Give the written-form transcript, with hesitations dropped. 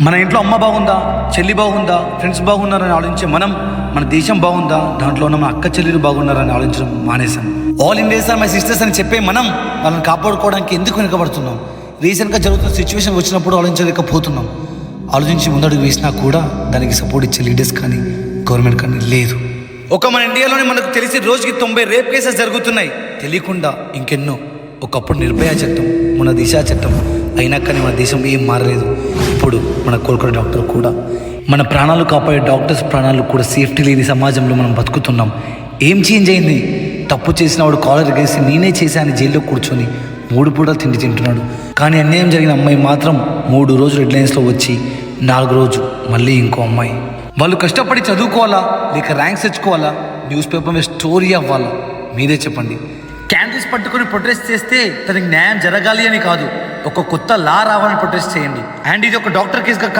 మన ఇంట్లో అమ్మ బాగుందా, చెల్లి బాగుందా, ఫ్రెండ్స్ బాగున్నారని ఆలోచించే మనం మన దేశం బాగుందా, దాంట్లో ఉన్న మన అక్క చెల్లెలు బాగున్నారని ఆలోచించడం మానేసాం. All Indians are my sisters అని చెప్పే మనం వాళ్ళని కాపాడుకోవడానికి ఎందుకు వెనుకబడుతున్నాం? రీసెంట్గా జరుగుతున్న సిచ్యువేషన్ వచ్చినప్పుడు ఆలోచించలేకపోతున్నాం. ఆలోచించి ముందడుగు వేసినా కూడా దానికి సపోర్ట్ ఇచ్చే లీడర్స్ కానీ గవర్నమెంట్ కానీ లేదు. మన ఇండియాలోనే మనకు తెలిసి రోజుకి 90 రేప్ కేసెస్ జరుగుతున్నాయి. తెలియకుండా ఇంకెన్నో. ఒకప్పుడు నిర్భయ చట్టం, మన దిశ చట్టం అయినా కానీ మన దేశం ఏం మారలేదు. ఇప్పుడు మన కోల్కతా డాక్టర్ కూడా, మన ప్రాణాలు కాపాడే డాక్టర్స్ ప్రాణాలు కూడా సేఫ్టీ లేని సమాజంలో మనం బతుకుతున్నాం. ఏం చేంజ్ అయింది? తప్పు చేసిన వాడు కాలర్ గేసి నేనే చేశాను జైల్లో కూర్చొని 3 పూటలు తిండి తింటున్నాడు. కానీ అన్యాయం జరిగిన అమ్మాయి మాత్రం 3 రోజులు హెడ్లైన్స్లో వచ్చి 4 రోజు మళ్ళీ ఇంకో అమ్మాయి. వాళ్ళు కష్టపడి చదువుకోవాలా లేక ర్యాంక్స్ తెచ్చుకోవాలా, న్యూస్ పేపర్ మీద స్టోరీ అవ్వాలా? మీరే చెప్పండి. క్యాండిల్స్ పట్టుకొని ప్రొటెస్ట్ చేస్తే తనకి న్యాయం జరగాలి అని కాదు, ఒక కొత్త లా రావాలని ప్రొటెస్ట్ చేయండి. అండ్ ఇది ఒక డాక్టర్ కేసుగా